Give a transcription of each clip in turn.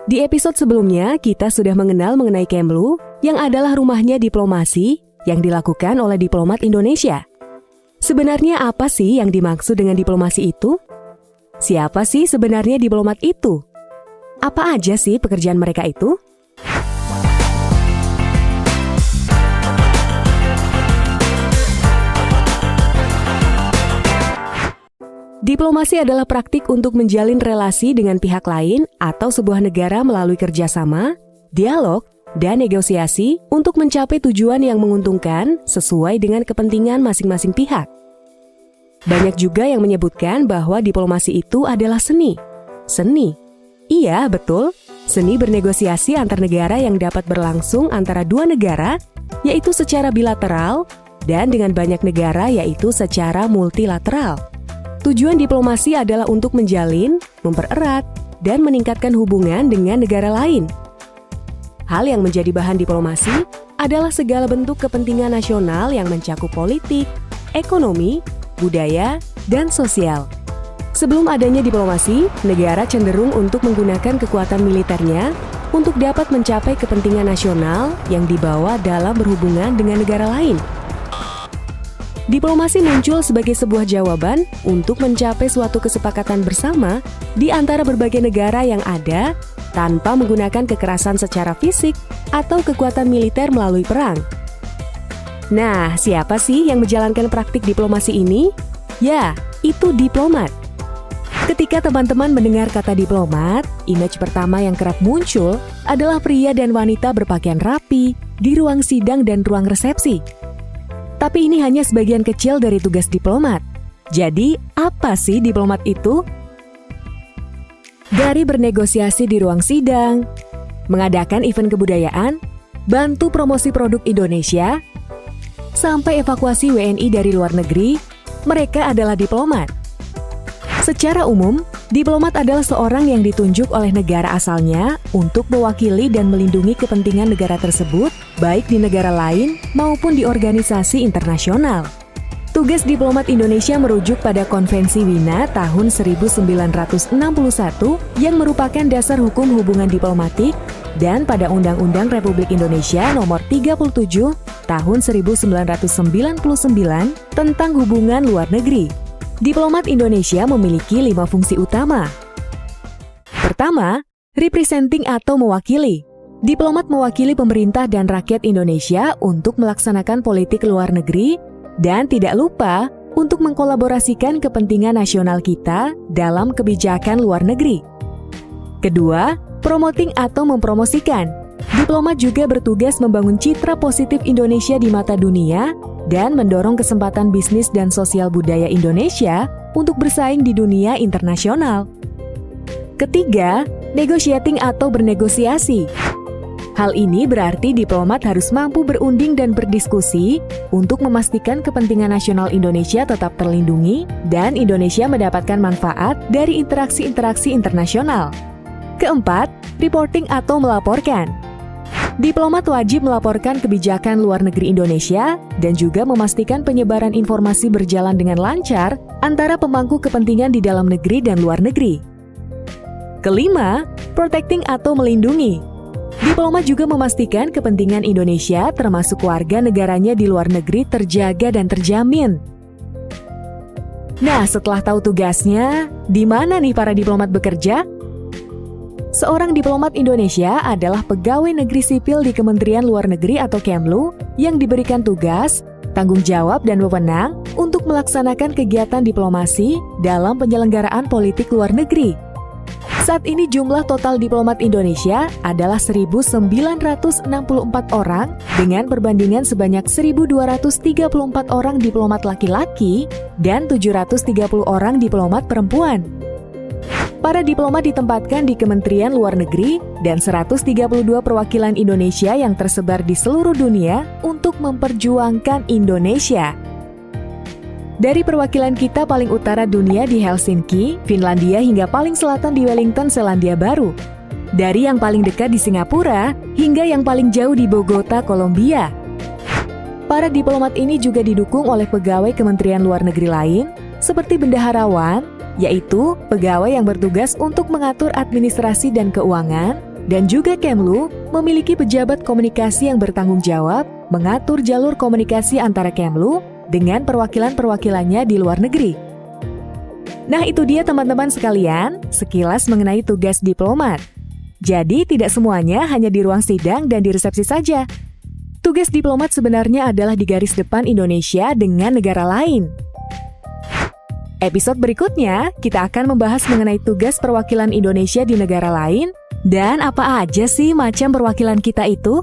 Di episode sebelumnya, kita sudah mengenal mengenai Kemlu, yang adalah rumahnya diplomasi yang dilakukan oleh diplomat Indonesia. Sebenarnya apa sih yang dimaksud dengan diplomasi itu? Siapa sih sebenarnya diplomat itu? Apa aja sih pekerjaan mereka itu? Diplomasi adalah praktik untuk menjalin relasi dengan pihak lain atau sebuah negara melalui kerjasama, dialog, dan negosiasi untuk mencapai tujuan yang menguntungkan sesuai dengan kepentingan masing-masing pihak. Banyak juga yang menyebutkan bahwa diplomasi itu adalah seni. Seni? Iya, betul. Seni bernegosiasi antar negara yang dapat berlangsung antara dua negara, yaitu secara bilateral, dan dengan banyak negara, yaitu secara multilateral. Tujuan diplomasi adalah untuk menjalin, mempererat, dan meningkatkan hubungan dengan negara lain. Hal yang menjadi bahan diplomasi adalah segala bentuk kepentingan nasional yang mencakup politik, ekonomi, budaya, dan sosial. Sebelum adanya diplomasi, negara cenderung untuk menggunakan kekuatan militernya untuk dapat mencapai kepentingan nasional yang dibawa dalam berhubungan dengan negara lain. Diplomasi muncul sebagai sebuah jawaban untuk mencapai suatu kesepakatan bersama di antara berbagai negara yang ada tanpa menggunakan kekerasan secara fisik atau kekuatan militer melalui perang. Nah, siapa sih yang menjalankan praktik diplomasi ini? Ya, itu diplomat. Ketika teman-teman mendengar kata diplomat, image pertama yang kerap muncul adalah pria dan wanita berpakaian rapi di ruang sidang dan ruang resepsi. Tapi ini hanya sebagian kecil dari tugas diplomat. Jadi, apa sih diplomat itu? Dari bernegosiasi di ruang sidang, mengadakan event kebudayaan, bantu promosi produk Indonesia, sampai evakuasi WNI dari luar negeri, mereka adalah diplomat. Secara umum, diplomat adalah seorang yang ditunjuk oleh negara asalnya untuk mewakili dan melindungi kepentingan negara tersebut, baik di negara lain maupun di organisasi internasional. Tugas diplomat Indonesia merujuk pada Konvensi Wina tahun 1961 yang merupakan dasar hukum hubungan diplomatik dan pada Undang-Undang Republik Indonesia Nomor 37 tahun 1999 tentang hubungan luar negeri. Diplomat Indonesia memiliki 5 fungsi utama. Pertama, representing atau mewakili. Diplomat mewakili pemerintah dan rakyat Indonesia untuk melaksanakan politik luar negeri dan tidak lupa untuk mengkolaborasikan kepentingan nasional kita dalam kebijakan luar negeri. Kedua, promoting atau mempromosikan. Diplomat juga bertugas membangun citra positif Indonesia di mata dunia dan mendorong kesempatan bisnis dan sosial budaya Indonesia untuk bersaing di dunia internasional. Ketiga, negotiating atau bernegosiasi. Hal ini berarti diplomat harus mampu berunding dan berdiskusi untuk memastikan kepentingan nasional Indonesia tetap terlindungi dan Indonesia mendapatkan manfaat dari interaksi-interaksi internasional. Keempat, reporting atau melaporkan. Diplomat wajib melaporkan kebijakan luar negeri Indonesia dan juga memastikan penyebaran informasi berjalan dengan lancar antara pemangku kepentingan di dalam negeri dan luar negeri. Kelima, protecting atau melindungi. Diplomat juga memastikan kepentingan Indonesia termasuk warga negaranya di luar negeri terjaga dan terjamin. Nah, setelah tahu tugasnya, di mana nih para diplomat bekerja? Seorang diplomat Indonesia adalah pegawai negeri sipil di Kementerian Luar Negeri atau Kemlu yang diberikan tugas, tanggung jawab, dan wewenang untuk melaksanakan kegiatan diplomasi dalam penyelenggaraan politik luar negeri. Saat ini jumlah total diplomat Indonesia adalah 1.964 orang dengan perbandingan sebanyak 1.234 orang diplomat laki-laki dan 730 orang diplomat perempuan. Para diplomat ditempatkan di Kementerian Luar Negeri dan 132 perwakilan Indonesia yang tersebar di seluruh dunia untuk memperjuangkan Indonesia. Dari perwakilan kita paling utara dunia di Helsinki, Finlandia hingga paling selatan di Wellington, Selandia Baru. Dari yang paling dekat di Singapura hingga yang paling jauh di Bogota, Kolombia. Para diplomat ini juga didukung oleh pegawai Kementerian Luar Negeri lain seperti bendaharawan, yaitu pegawai yang bertugas untuk mengatur administrasi dan keuangan, dan juga Kemlu memiliki pejabat komunikasi yang bertanggung jawab mengatur jalur komunikasi antara Kemlu dengan perwakilan-perwakilannya di luar negeri. Nah, itu dia teman-teman sekalian, sekilas mengenai tugas diplomat. Jadi, tidak semuanya hanya di ruang sidang dan di resepsi saja. Tugas diplomat sebenarnya adalah di garis depan Indonesia dengan negara lain. Episode berikutnya, kita akan membahas mengenai tugas perwakilan Indonesia di negara lain dan apa aja sih macam perwakilan kita itu.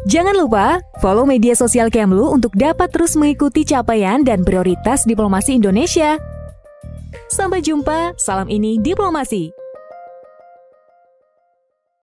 Jangan lupa follow media sosial Kemlu untuk dapat terus mengikuti capaian dan prioritas diplomasi Indonesia. Sampai jumpa, salam ini diplomasi.